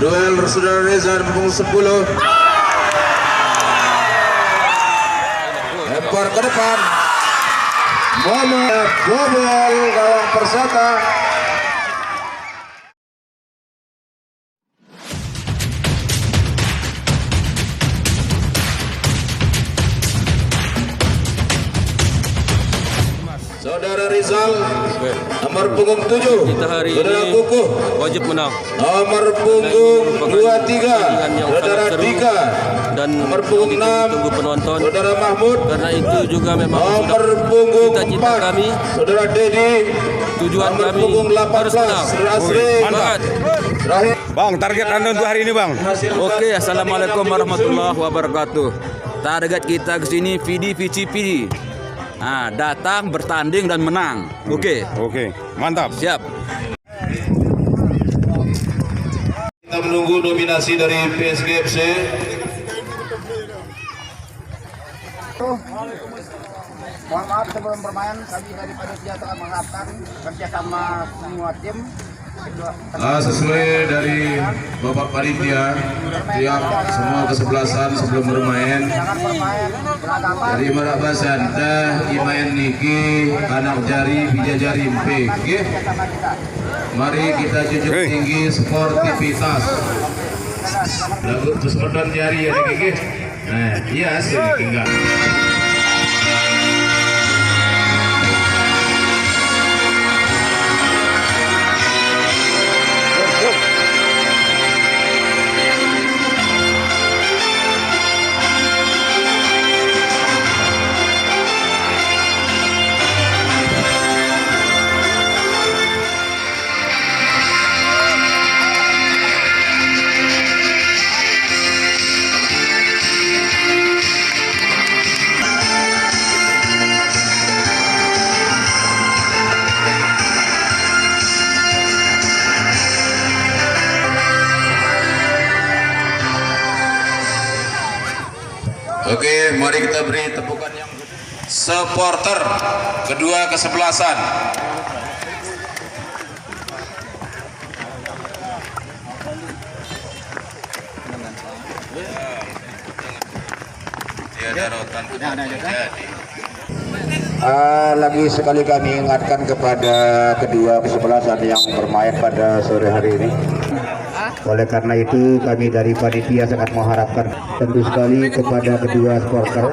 Duel saudara Reza nomor punggung 10. Lempar ke depan. Muhammad bobol gawang Persata. Saudara Rizal nomor punggung 7. Kita hari Saudara ini Kukuh wajib menang. nomor punggung 23. Saudara Dika Dan nomor punggung 6. tunggu penonton. Saudara Mahmud Karena itu juga memang nomor sudah punggung cita-cita 4. kami, Saudara Dedi tujuan nomor kami punggung 18. harus menang. Saudara Asri Semangat. terakhir. Bang, target Anda untuk hari ini, Bang? Oke, assalamualaikum warahmatullahi wabarakatuh. Target kita ke sini VCPD. Nah, datang, bertanding dan menang. Oke. Oke, mantap. Siap. Kita menunggu nominasi dari PSG FC. Mohon maaf sebelum bermain, kami dari panitia sangat mengharapkan kerjasama semua tim. Sesuai dari Bapak Panitia, tiap semua kesebelasan sebelum bermain. Jangan bermain berhadapan. Dari Merak Basan, Imayan Niki, Anak Jari, Bija Jari, MP. Okay? Mari kita junjung tinggi sportivitas. Lagu terus modal jari ya, Niki. Nah, iya sih, tinggal. Oke, mari kita beri tepukan yang supporter kedua kesebelasan. Lagi sekali kami ingatkan kepada kedua kesebelasan yang bermain pada sore hari ini. Oleh karena itu kami dari panitia sangat mengharapkan tentu sekali kepada kedua supporter,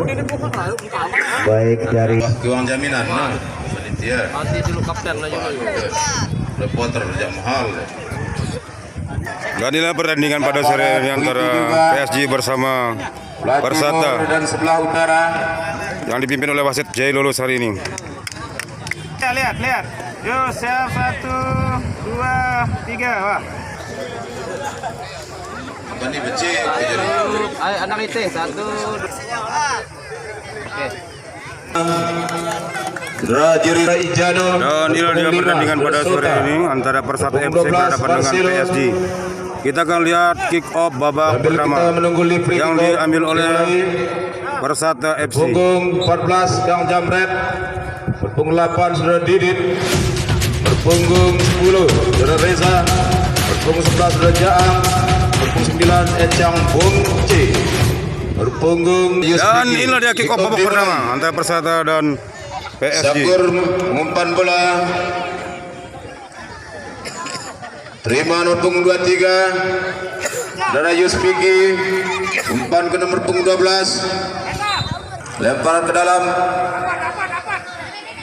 baik dari uang jaminan, panitia, reporter jam mahal. Dan inilah pertandingan pada sore ini antara PSG bersama Persata dan sebelah utara yang dipimpin oleh wasit Jai Lulus hari ini. Lihat. Yuk, siap 1, 2, 3. Wah. apa nih becek? Anak itu 1. Rajiri Ijano. Dan inilah dia pertandingan pada sore ini antara Persata FC berhadapan dengan PSG. Kita akan lihat kick off babak pertama yang diambil oleh Persata FC. Punggung 14 Kang Jamret. Berpunggung 8 Saudara Didit. Berpunggung 10 Saudara Reza. Berpunggung 11 Saudara Jaang. Berpunggung 9 Ecang Bungci. Berpunggung Dan inilah dia kick off babak pertama antara Persata dan PSG. Syakur mengumpan bola. Terima nomor punggung 23 Saudara Yuspiki. Umpan ke nomor punggung 12. Lempar ke dalam.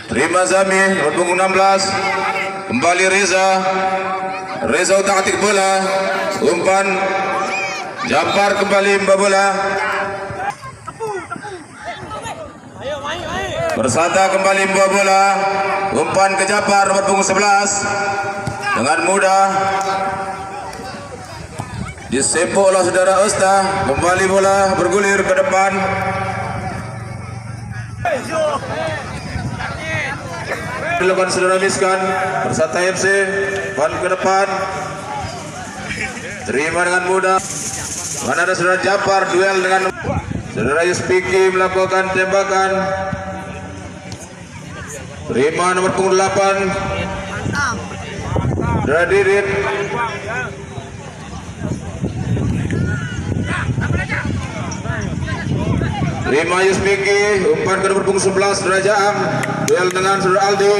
Terima Zami nomor punggung 16. Kembali Reza utak-atik bola. Umpan Japar kembali membawa bola. Persata kembali membawa bola. Umpan ke Japar nomor punggung 11. Dengan mudah disepuk oleh saudara Usta. Kembali bola bergulir ke depan. Dilakukan saudara Miskan. Persata FC pan ke depan. Terima dengan mudah. Mana ada saudara Japar duel dengan saudara Yuspiki melakukan tembakan. Terima nomor punggung 8 Saudara Didit. 5 Yusmiki, umpan ke nomor punggung 11 Saudara Jaang, duel dengan Saudara Aldi,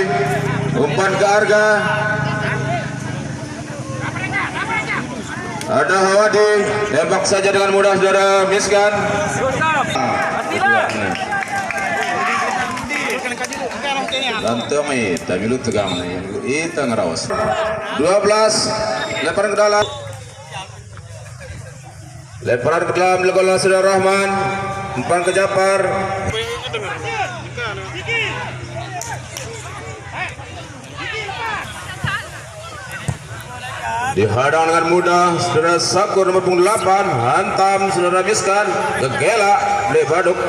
umpan ke Arga. Ada Hawadi, tembak saja dengan mudah Saudara Miskan. Lantung tapi lu tegang itu ngerawas. 12 lemparan ke dalam. Lemparan ke dalam dilakukan Saudara Rahman. Umpan ke Japar. Dihadang dengan mudah Saudara Sakur nomor punggung 8, hantam Saudara Miskan ke Gela Lebaduk.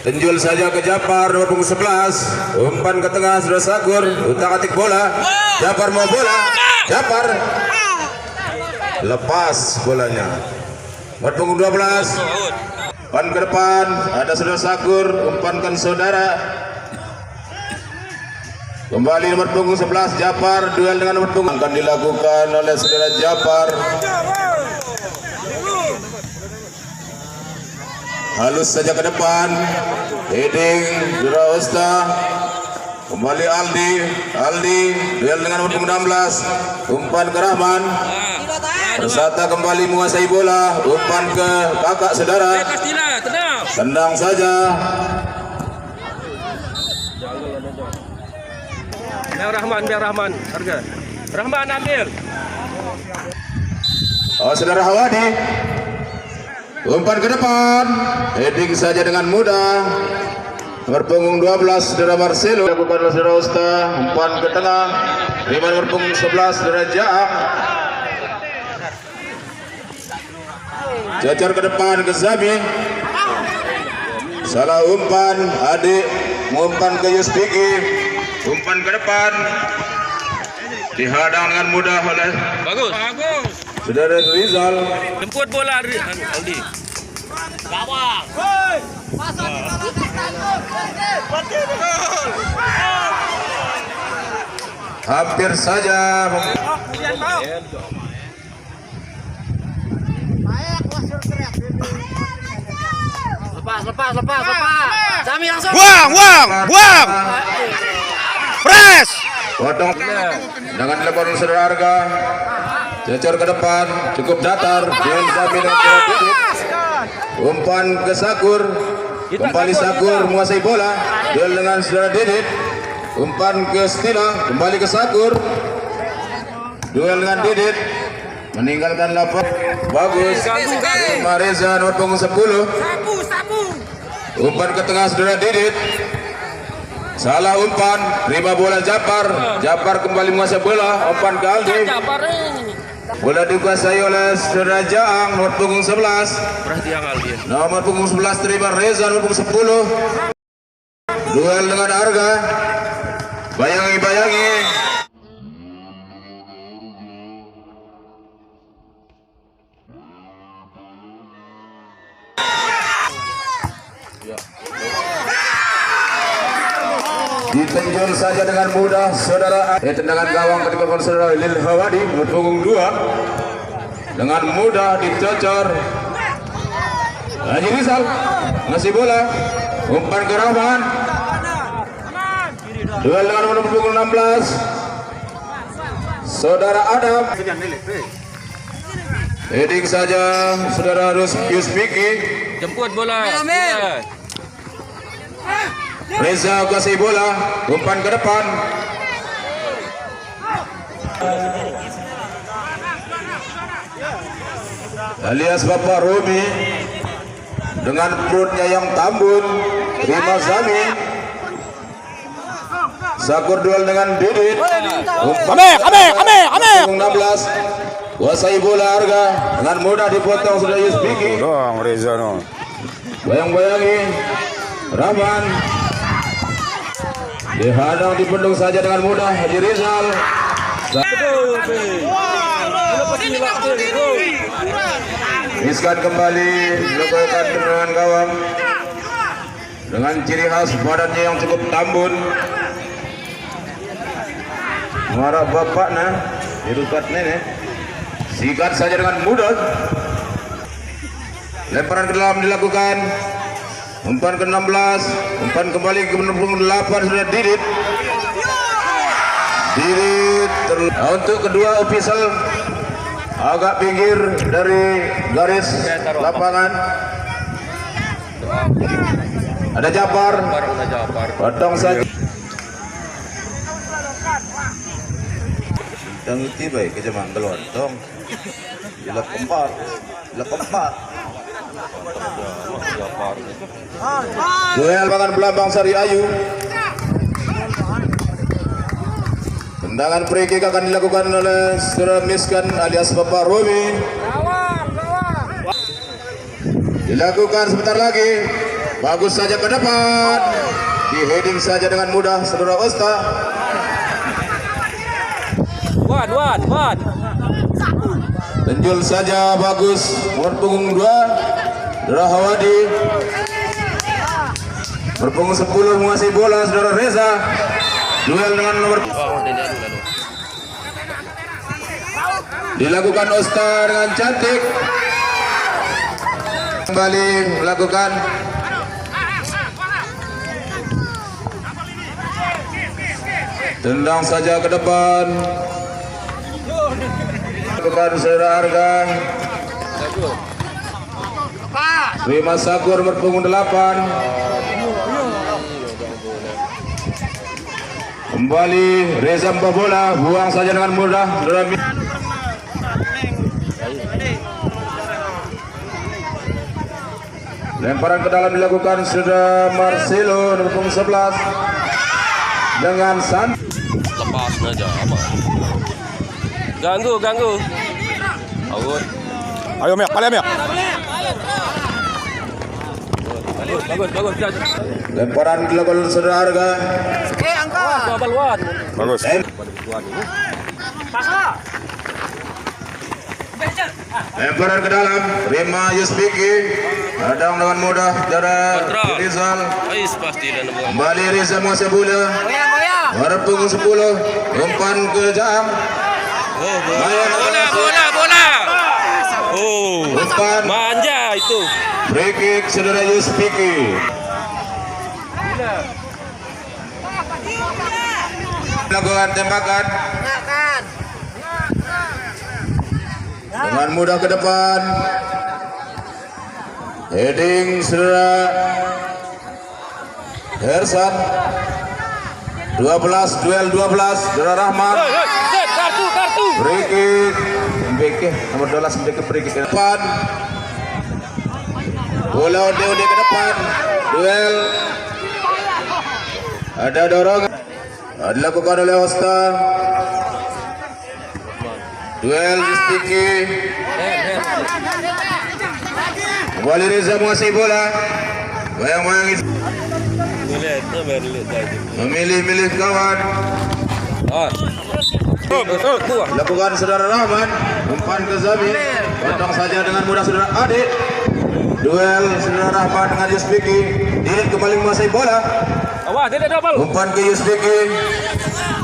Tenjul saja ke Japar nomor punggung 11, umpan ke tengah Saudara Sakur, utak-atik bola. Japar mau bola, Japar lepas bolanya. Nomor punggung 12, umpan ke depan ada Saudara Sakur, umpankan Saudara. Kembali nomor punggung 11 Japar, duel dengan nomor punggung akan dilakukan oleh Saudara Japar. Halus saja ke depan, heading Saudara Osta. Kembali Aldi duel dengan nomor punggung 16, umpan ke Rahman. Persata kembali menguasai bola, umpan ke kakak Saudara. Tendang saja. Biar Rahman, harga. Rahman ambil. Oh, Saudara Hawadi. Umpan ke depan. Heading saja dengan mudah. Nomor punggung 12 Saudara Marcelo. Lakukan oleh Saudara Usta. Umpan ke tengah. Terima nomor punggung 11 Saudara Jaang. Cacar ke depan ke Zami. Salah umpan. Adik umpan ke Yuspiki. Umpan ke depan dihadang dengan mudah oleh Bagus. Saudara Rizal. Jemput bola Aldi. Gawang. Hampir saja. Lepas. Sami langsung. Buang. Press. Potong dengan dilakukan Saudara Arga. Cecer ke depan, cukup datar. Duel Zami dengan Saudara Didit. Umpan ke Sakur. Kembali Sakur menguasai bola. Duel dengan Saudara Didit. Umpan ke Stina, kembali ke Sakur. Duel dengan Didit. Meninggalkan lapor. Bagus. Reza nomor punggung 10. Umpan ke tengah Saudara Didit. Salah umpan, terima bola Japar. Japar kembali menguasai bola, umpan ke Aldi. Bola dikuasai oleh Saudara Jaang nomor punggung 11. Nomor punggung 11 terima Reza nomor punggung 10. Duel dengan Arga. Bayangi. Ditenjol saja dengan mudah Saudara. Tendangan gawang ketika Saudara Lil Hawadi nomor punggung 2 dengan mudah dicocor. Haji Rizal ngasih bola, umpan ke Rahman. Duel dengan nomor punggung 16 Saudara Adam. Heading saja Saudara Yuspiki. Jemput bola. Reza kasih bola, umpan ke depan. Alias Bapak Rumi dengan perutnya yang tambun, terima Zami. Sakur duel dengan Didit. Umpan 16. Kuasai bola Arga dengan mudah dipotong Saudara Yuspiki. Doang Reza no. Bayang-bayangi Rahman. Dihadang dipendung saja dengan mudah Haji Rizal. Miskan kembali melakukan tendangan gawang dengan ciri khas badannya yang cukup tambun. Marah bapak nah, dirukat nenek. Sikat saja dengan mudah. Lemparan ke dalam dilakukan. Umpan ke-16, umpan kembali ke 8 sudah Didit. Untuk kedua official agak pinggir dari garis lapangan. Ada Japar. Potong saja. Dan tiba ke zaman gelontong. Bila keempat. Duel lapangan Belambang Sari Ayu. Tendangan free kick akan dilakukan oleh Saudara Miskan alias Bapak Romi. Dilakukan sebentar lagi. Bagus saja ke depan. Di heading saja dengan mudah Saudara Osta. Wan. Tenjul saja bagus. Nomor punggung 2 Saudara Hawadi. Berpunggung 10 menguasai bola Saudara Reza. Duel dengan nomor dilakukan Osta dengan cantik. Kembali melakukan tendang saja ke depan. Lakukan Saudara Harga. Rima Sakur berpunggung 8. Kembali Reza bola, buang saja dengan mudah. Lemparan ke dalam dilakukan sudah Marcelo nomor 11 dengan San. Lepas aja apa? Ganggu. Out. Ayo Mek, kalian Mek. Bagus. Lemparan dilakukan Saudara Harga. Baluan. Bagus. Lemparan ke dalam Rima Yusbiki. Hadang dengan mudah Saudara Rizal. Ais pasti dan bola. Kembali Reza menguasai bola. Berpunggung 10. Umpan ke Jam. Bola. Oh. Umpan Manja itu. free kick Saudara Yusbiki. Lakukan tembakan dengan mudah ke depan. Heading Saudara Hersan. 12 Saudara Rahman. Kartu. Free kick MBK nomor 12 MBK free kick ke depan. Bola ode ke depan. Duel. Ada dorongan. Dilakukan oleh Osta. Duel Yustiki. Kembali Reza menguasai bola. Bayang-bayang memilih kawan. Lakukan Saudara Rahman. Umpan ke Zabi. Potong saja dengan mudah Saudara Adik. Duel Saudara Rahman dengan Yusbiki. Didit kembali menguasai bola. Awas, dia double. Umpan ke Yusbiki.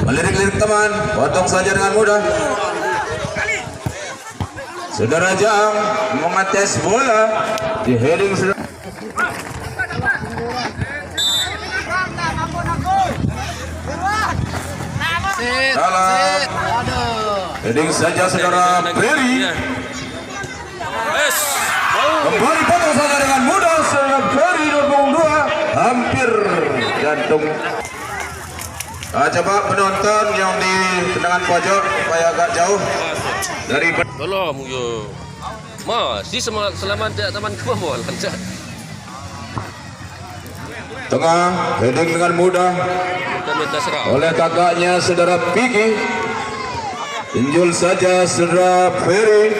Melirik-lirik teman. Potong saja dengan mudah. Saudara Jaang mengetes bola. Di heading Saudara. Dalam heading saja Saudara Ferry. Kembali potong saja dengan mudah Saudara Ferry 22. Hampir jantung. Coba penonton yang di tendangan pojok supaya agak jauh dari Tolong yo. Masih selamat teman kebal lancar. tengah heading dengan mudah Kita minta serang. oleh kakaknya Saudara Piki. Tinjul saja Saudara Ferry.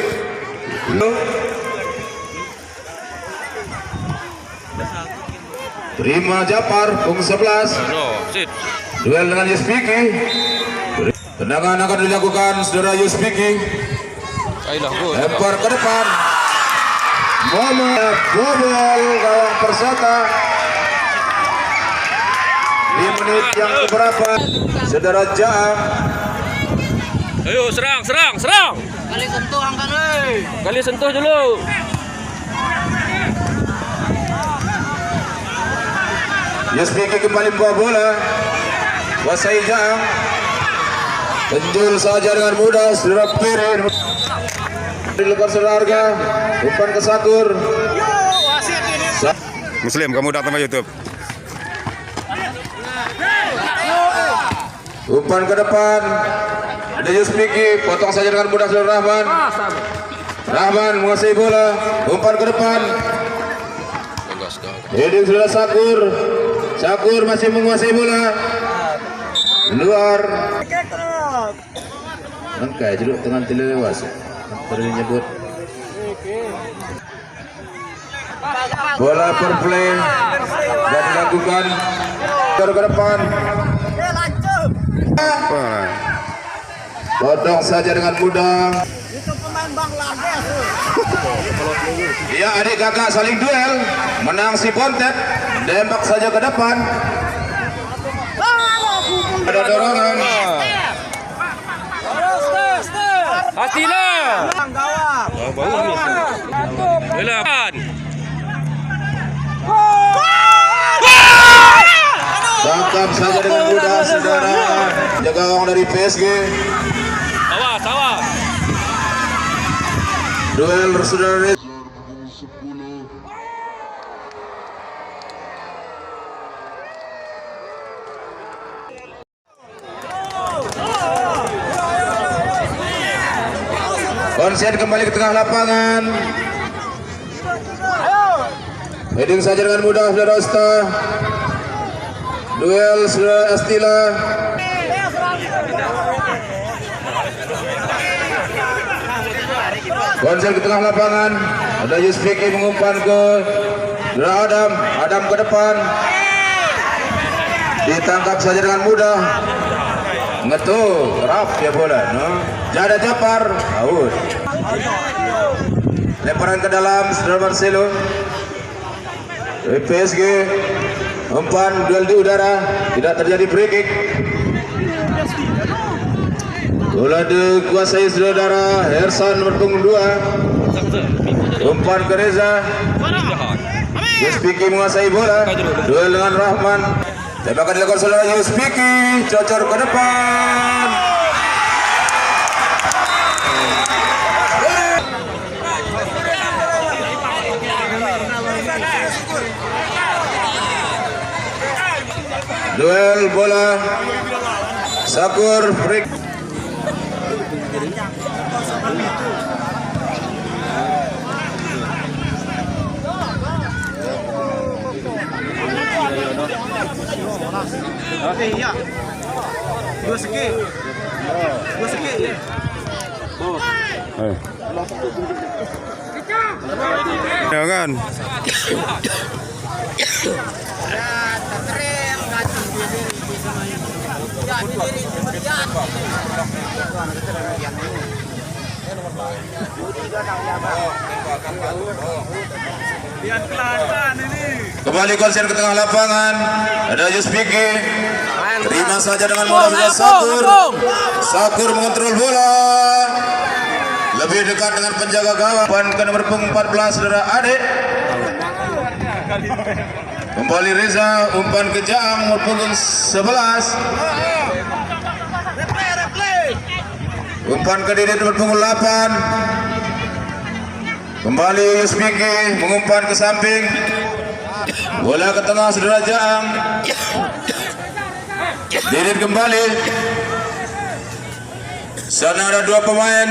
Terima Japar punggung 11. No, sit. Duel dengan Yusbiki. Tendangan akan dilakukan Saudara Yusbiki. Ayolah gol. Lempar ke depan. Momen bobol gawang Persata. Di menit yang keberapa Saudara Jaang. Ayo serang. Kali sentuh dulu. Yusbiki kembali membawa bola. Kuasai Jaang. Penjul saja dengan mudah. Saudara Pirin. Dilepas selarga. Umpan ke Sakur. Muslim, kamu datang ke YouTube. Umpan ke depan. Ada Yusbiki. Potong saja dengan mudah saudara Rahman. Rahman menguasai bola. Umpan ke depan. Heading sudah Sakur. Sakur masih menguasai bola. Luar. Angkai jeruk tangan tidak lewas. Terus nyebut. Bola per play dan dilakukan ke depan. Potong saja dengan mudah. Ya, adik kakak saling duel. Menang si Pontet. Dembak saja ke depan. Ada dorongan. Hatilah. Belakan. Tangkap saja dengan mudah saudara. Jaga gawang dari PSG. Awas. Duel saudara. Konsen kembali ke tengah lapangan. Heading saja dengan mudah saudara Osta. Duel saudara Astila. Konsen ke tengah lapangan. Ada Yusbiki mengumpan ke saudara Adam. Adam ke depan. Ditangkap saja dengan mudah. Ngetuk, rap ya bola, no? Jada Japar, out. Lemparan ke dalam, saudara Marcelo. PSG, umpan duel di udara, tidak terjadi free kick. Bola dikuasai saudara Hersan nomor punggung 2. Umpan ke Reza. Yusbiki menguasai bola, duel dengan Rahman. Tembakan dilakukan saudara Yusbiki, cocor ke depan. Duel bola. Sakur break. Iya. Dua segi. Ya kan? Kembali konsen ke tengah lapangan. Ada Yusbiki. Terima saja dengan mudah Sakur. Sakur mengontrol bola. Lebih dekat dengan penjaga gawang. Umpan ke nomor 14 saudara Ade. Kembali Reza. Umpan ke Jaang nomor punggung 11. Umpan ke Didit nomor punggung 8. Kembali Yusbiki mengumpan ke samping. Bola ke tengah saudara Jaang. Didit kembali. Sana ada dua pemain.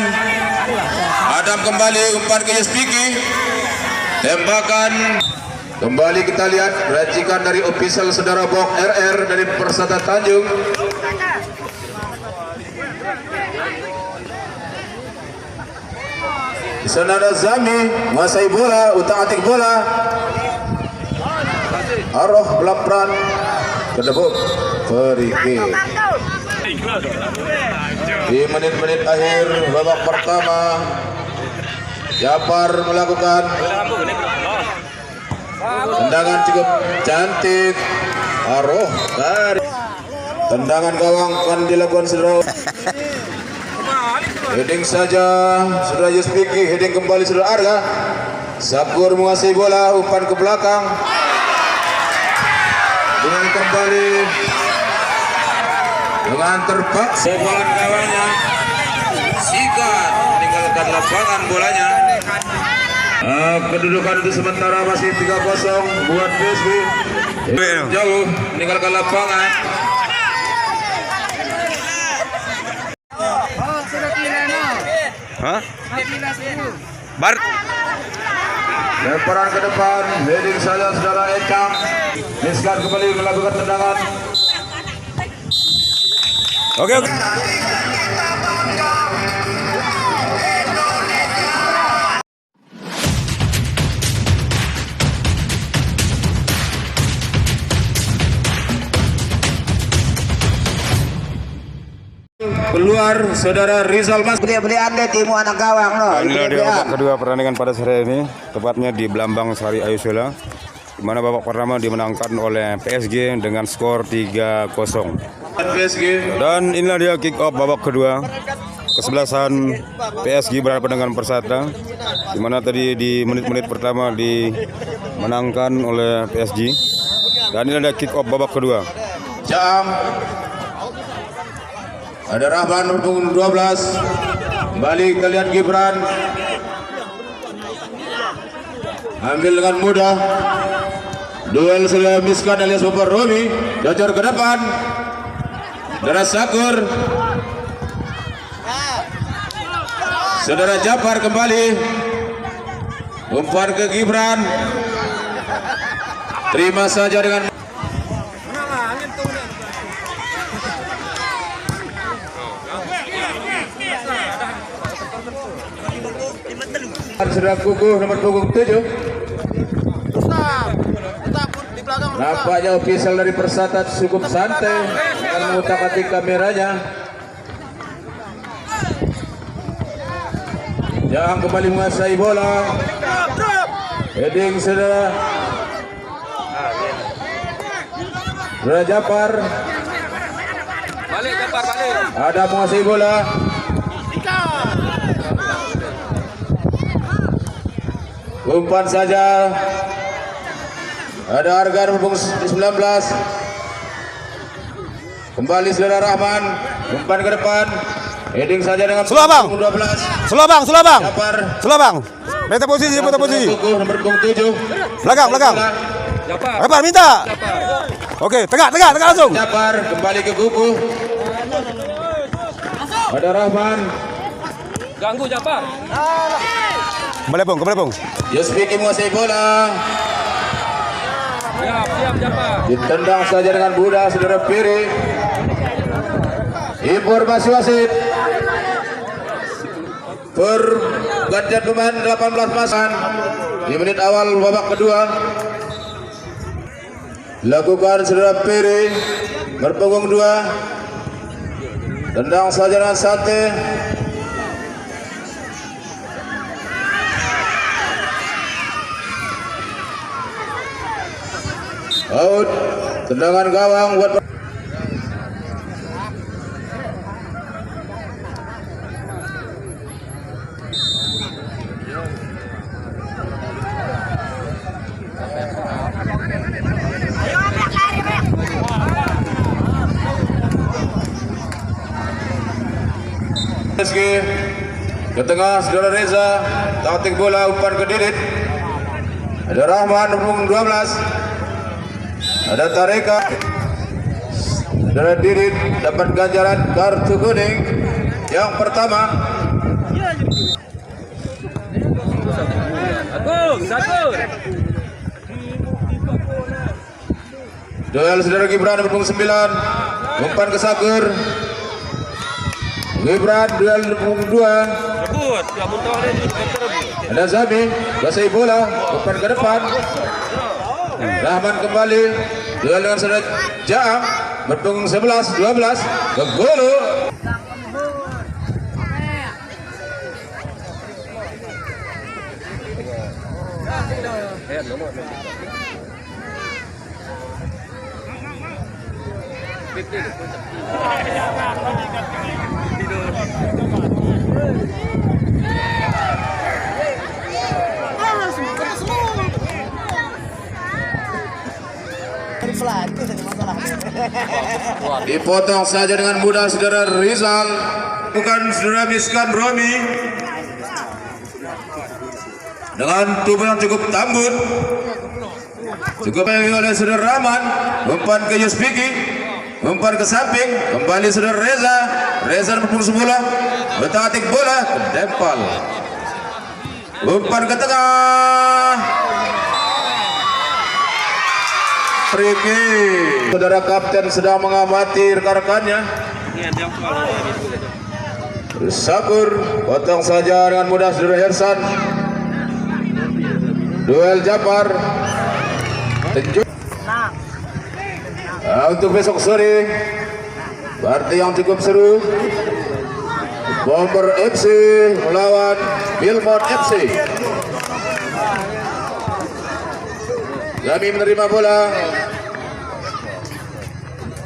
Adam kembali umpan ke Yusbiki. Tembakan. Kembali kita lihat racikan dari official saudara Bok RR dari Persada Tanjung. Di sana ada Zami menguasai bola, utak-atik bola. Aroh belapran kedebuk Feriki. Di menit-menit akhir babak pertama, Japar melakukan tendangan cukup cantik. Aroh dari tendangan gawang akan dilakukan saudara. Heading saja saudara Yusbiki, heading kembali saudara Arga. Sakur menguasai bola, umpan ke belakang. Duel kembali dengan terpaksa bola kawannya. Sikat meninggalkan lapangan bolanya. Kedudukan itu sementara masih 3-0 buat PSG. Jauh meninggalkan lapangan. Hah? Bar. Lemparan ke depan, heading saja saudara Ekam. Miskan kembali melakukan tendangan. Oke. Keluar saudara Rizal Mas. Beli ande timu anak gawang no. Inilah dia babak kedua pertandingan pada sore ini, tepatnya di Blambang Sari Ayusula, di mana babak pertama dimenangkan oleh PSG dengan skor 3-0. PSG. Dan inilah dia kick off babak kedua. Kesebelasan PSG berhadapan dengan Persata, di mana tadi di menit-menit pertama dimenangkan oleh PSG. Dan inilah dia kick off babak kedua. Jam. Ada Rahman punggung 12. Kembali kita lihat Gibran. Ambil dengan mudah. Duel sudah Miskan alias Bapak Romi. Dacor ke depan. Deras Sakur. Saudara Jafar kembali. Umpan ke Gibran. Terima saja dengan sudah kukuh nomor punggung 7. Nampaknya official dari Persata cukup santai dengan mengutak-atik kameranya. Yang kembali menguasai bola. Heading saudara Jafar. Balik Jafar, balik. Ada menguasai bola. Umpan saja. Ada harga nomor 19. Kembali saudara Rahman. Umpan ke depan. Heading saja dengan Sulabang. 12. Sulabang. Jafar. Sulabang. Minta posisi, Kukuh nomor punggung 7. Belakang. Jafar. Jafar minta. Oke, tegak langsung. Jafar kembali ke Kukuh. Ada Rahman. Ganggu Jafar. Kembali pung. Yusfiki menguasai bola. Siap Jafar. Ditendang saja dengan mudah saudara Piri. Informasi wasit. Pergantian pemain 18 pasan di menit awal babak kedua. Lakukan saudara Piri. Berpunggung 2. Tendang saja dengan Sate. Out. Tendangan gawang buat PSG. Ke tengah saudara Reza. Taktik bola umpan ke Didit. Ada Rahman punggung 12. Ada Tareka. Saudara Didit dapat ganjaran kartu kuning yang pertama. Sakur. Duel saudara Gibran punggung 9. Umpan ke Sakur. Gibran duel punggung 2. Rebut. Ya muntah dia Ada Zami, kuasai bola, umpan ke depan. Rahman kembali, duel dengan saudara Jaam, berpunggung 11, 12, ke Golo. Flat. Dipotong saja dengan mudah saudara Rizal. Bukan saudara Miskan Romi. Dengan tubuh yang cukup tambun. Cukup oleh saudara Rahman. Umpan ke Yuspiki. Umpan ke samping. Kembali saudara Reza. Reza berpung bola. Bertatik bola. Dempal. Umpan ke tengah. Free kick. Saudara kapten sedang mengamati rekan-rekannya. Sakur potong saja dengan mudah saudara Hersan. Duel Japar. Untuk besok sore partai yang cukup seru. Bomber FC melawan Bilmon FC. Kami menerima bola.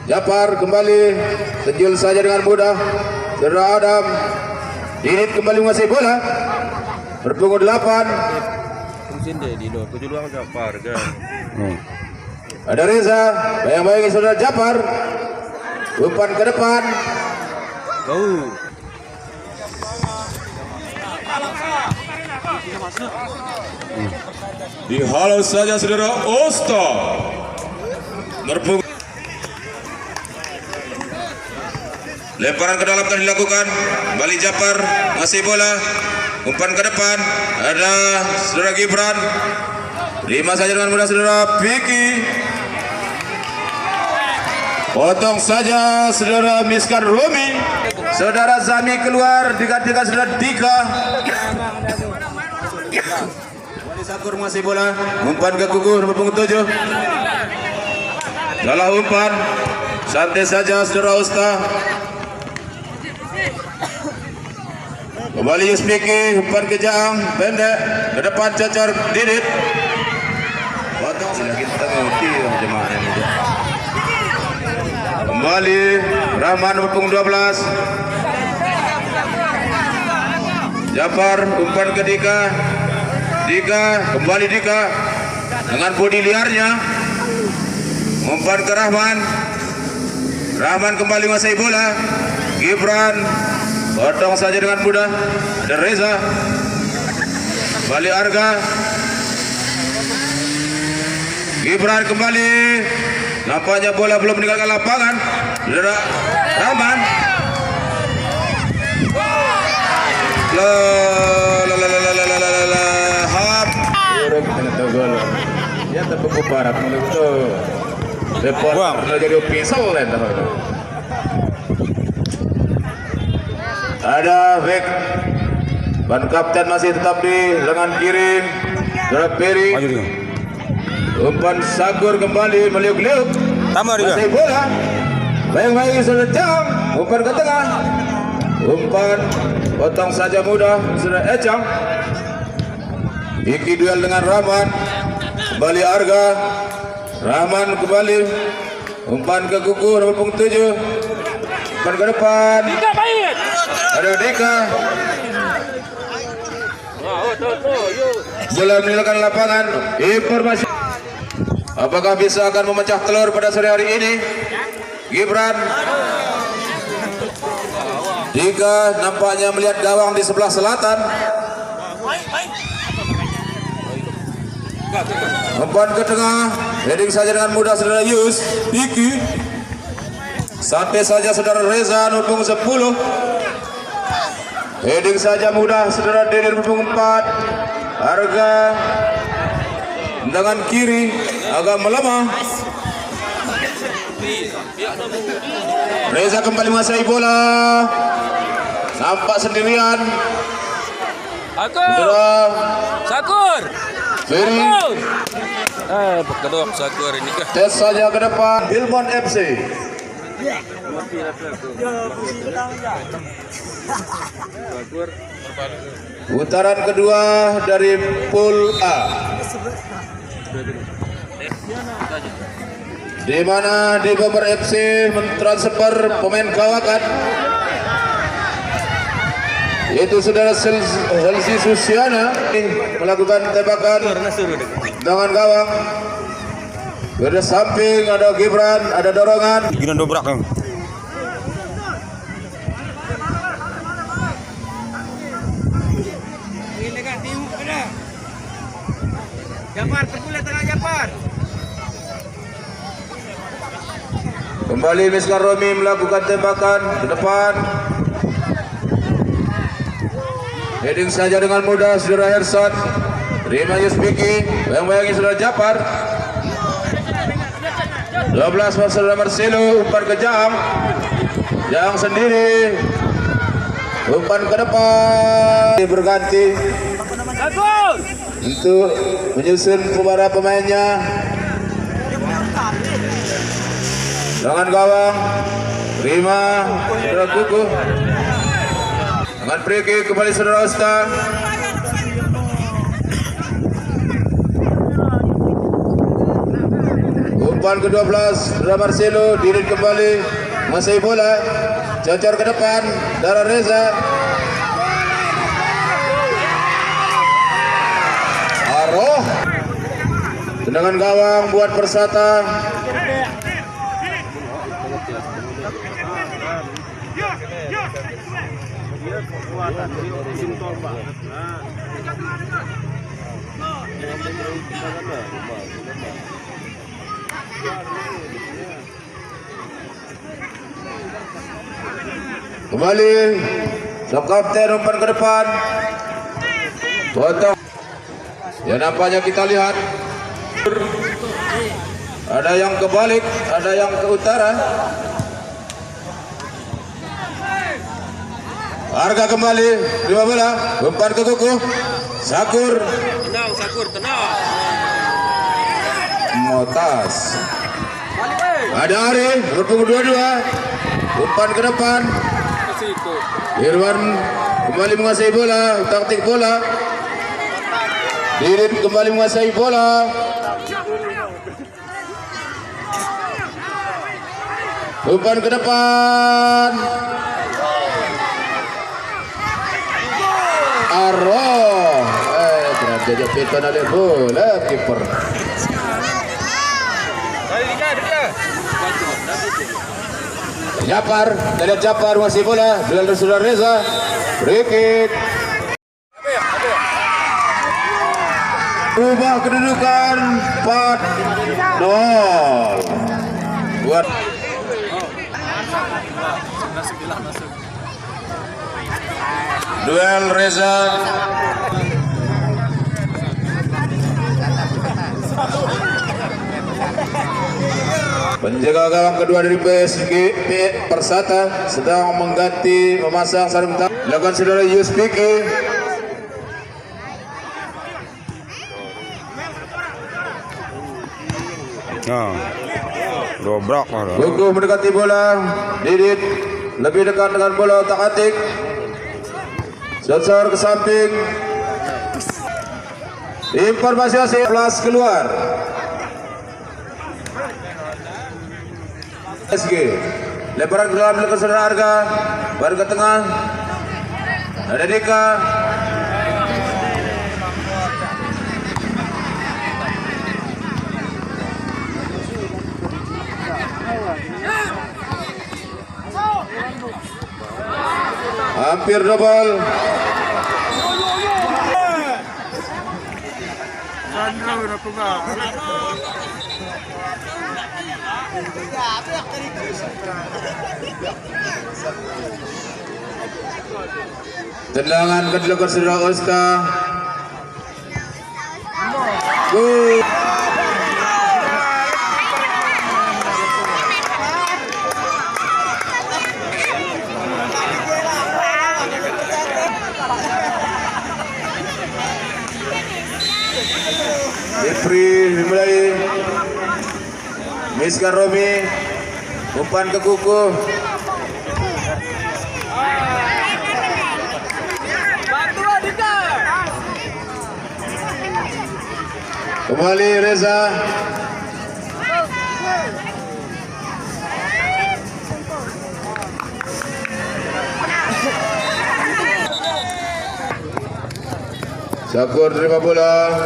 Japar kembali sejul saja dengan mudah. Saudara Adam Dinit kembali menguasai bola. Berpunggung 8. Ada Reza, bayang-bayang saudara Japar. Umpan ke depan. Dihalau saja saudara Osta. Berpunggung. Lemparan ke dalam akan dilakukan. Kembali Japar, masih bola. Umpan ke depan. Ada saudara Gibran. Terima saja dengan mudah saudara Vicky. Potong saja saudara Miskan Rumi. Saudara Zami keluar digantikan saudara Dika. Sakur masih bola. Umpan ke Kuku nomor punggung 7. Salah umpan. Santai saja saudara Usta. Kembali Yuspiki, umpan ke Jaang, pendek, ke depan cacar Didit. Potong kita ngerti jemaah ini. Kembali Rahman berpunggung 12. Japar umpan ke Dika. Dika, kembali Dika dengan bodi liarnya. Umpan ke Rahman. Rahman kembali menguasai bola. Gibran potong saja dengan mudah. Ada Reza. Kembali Arga. Gibran kembali. Nampaknya bola belum meninggalkan lapangan. Rahman. Hap. Ya tapi kuparak menurut itu. Repot. Jadi pisau lain teman-teman. Ada back. Ban kapten masih tetap di lengan kiri. Saudara Peri. Umpan Sakur kembali meliuk-liuk. Masih bola. Bayang-bayang saudara Jam. Umpan ke tengah. Umpan potong saja mudah saudara Ecam. Iki duel dengan Rahman. Kembali Arga. Rahman kembali. Umpan ke Kuku nomor punggung 7. Umpan ke depan. Ada Dika. Bola meninggalkan lapangan. Informasi. Apakah bisa akan memecah telur pada sore hari ini? Gibran. Dika nampaknya melihat gawang di sebelah selatan. Umpan ke tengah. Heading saja dengan mudah saudara Yus. Diki. Santai saja saudara Reza nomor 10. Heading saja mudah saudara Dede nomor 4. Harga dengan kiri agak melemah. Reza kembali menguasai bola. Nampak sendirian. Sakur. Ferry. Kedok Sakur ini kah? Tes saja ke depan. Bilmon FC. Putaran kedua dari pool A. Di mana di Bomber FC mentransfer pemain kawakan yaitu saudara Helsi Susiana melakukan tembakan dengan gawang. Dari samping ada Gibran, ada dorongan. Gini dobrak kan. Japar, terpulang tengah Japar. Kembali Miskar Romi melakukan tembakan ke depan. Heading saja dengan mudah saudara Herson. Terima Yuspiki, bayang-bayangnya saudara Japar. 12 saudara Marcelo, umpan ke Jang. Jang sendiri. Umpan ke depan. Berganti untuk menyusun para pemainnya. Dengan gawang terima saudara Kuku. Dengan free kick kembali saudara Osta. Umpan ke-12 saudara Marcelo, Didit kembali menguasai bola, cocor ke depan Dara Reza. Aroh, tendangan gawang buat Persata. Kembali sang kapten umpan ke depan. Potong. Ya nampaknya kita lihat ada yang kebalik, ada yang ke utara. Harga kembali 5 bola, umpan ke Kuku. Sakur. Tenang, Sakur, tenang. Motas. Ada Ari, berpunggung 22. Umpan ke depan. Irwan kembali menguasai bola, taktik bola. Didit kembali menguasai bola. Umpan ke depan. Arroh. Terjadi piton oleh bola kiper. Japar, kita lihat Japar masih bola. Duel saudara Reza. Free kick. Ubah kedudukan 4-0 buat duel Reza. Penjaga gawang kedua dari PSG Persata sedang mengganti memasang sarung tangan. Lakukan saudara Yuspiki. Dobrak lah. Kuku mendekati bola. Didit lebih dekat dengan bola, otak-atik. Sosor ke samping. Informasi plus keluar. PSG lebaran ke dalam belakang saudara Harga. Baru ke tengah. Ada Dika. Hampir double. Tendangan ke dilakukan saudara Osta. Gol. Jeffrey dimulai. Miskar Romi umpan ke Kuku. Kembali Reza. Sakur terima bola.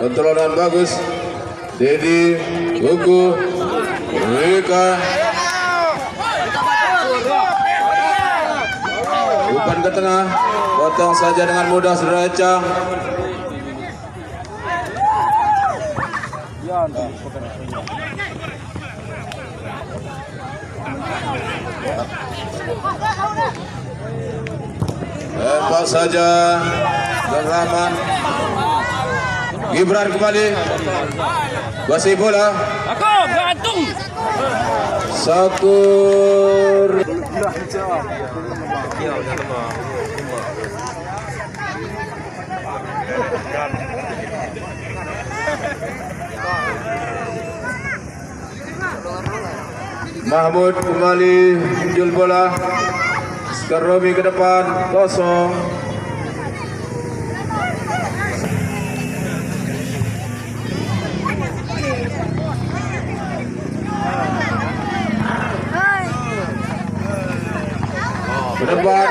Kontrolan bagus. Dedi, Gugu, Rika. Umpan ke tengah, potong saja dengan mudah saudara Ecang. Lepas saja Rahman. Gibran kembali. Kuasai bola. Aku gantung. Sakur. Mahmud kembali menjual bola. Skaromi ke depan, kosong. Ke depan.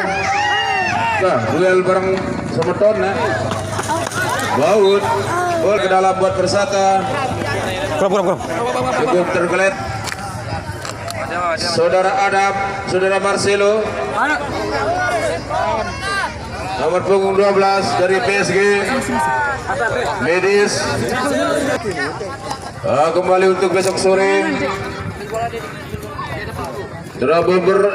Nah, duel bareng Semeton ya. Baut. Gol ke dalam buat Persata. Cukup tergelet. Saudara Adam, saudara Marcelo. Nomor punggung 12 dari PSG. Medis. Kembali untuk besok sore. Trouble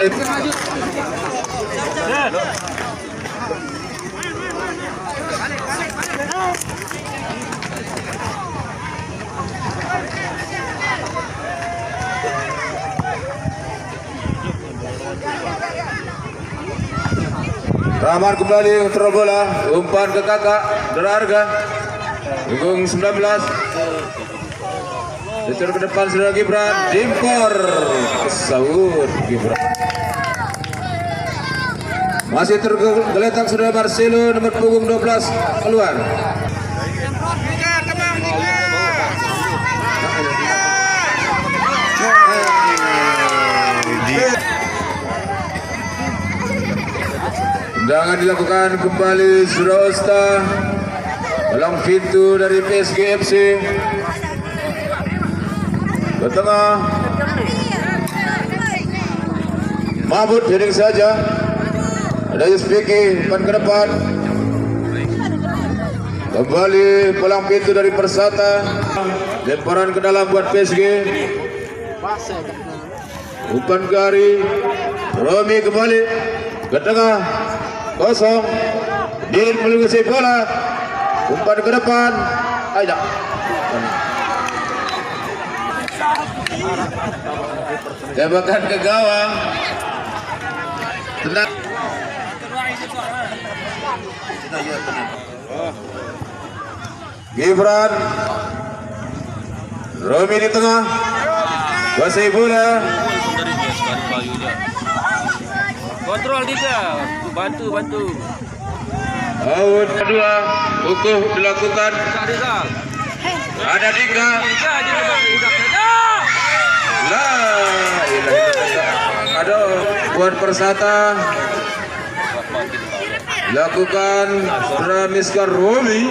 Rahman kembali untuk bola, umpan ke kakak berharga punggung 19. Disuruh ke depan saudara Gibran, dimpor saud Gibran. Masih tergeletak saudara Marcelo, nomor punggung 12 keluar. Tendangan dilakukan kembali saudara Osta. Dalam pintu dari PSG FC. Ke tengah. Mahmud heading saja. Ada Yuspiki, umpan ke depan. Kembali pelang pintu dari Persata. Lemparan ke dalam buat PSG. Umpan ke Ari. Romi kembali ke tengah. Kosong. Din melungasi bola. Umpan ke depan. Aida. Tembakan ke gawang. Tenang. Gibran. Romi di tengah. Kuasai bola. Kontrol dia. Bantu. Out kedua. Hukum dilakukan. Ada Dika. Aduh, buat Persata. Lakukan Ramiskar Romi.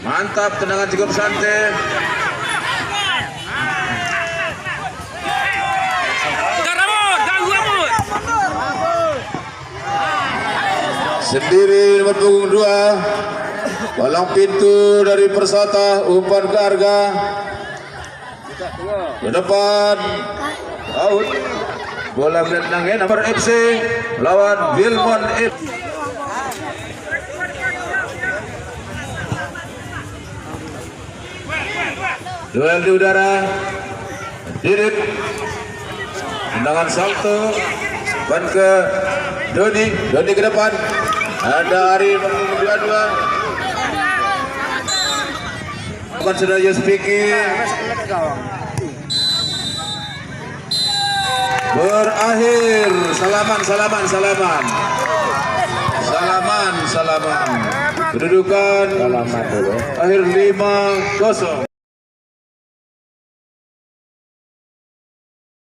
Mantap, tendangan cukup santai. Sendiri nomor punggung 2. Palang pintu dari Persata, umpan ke Arga. Ke depan. Out. Bola menendangnya nomor FC lawan Wilmon F. Duel di udara. Didit. Tendangan salto. Umpan ke Dodi ke depan. Ada Ari nomor 22. Bukan sudah Yuspiki. Berakhir. Salaman. Kedudukan akhir 5-0.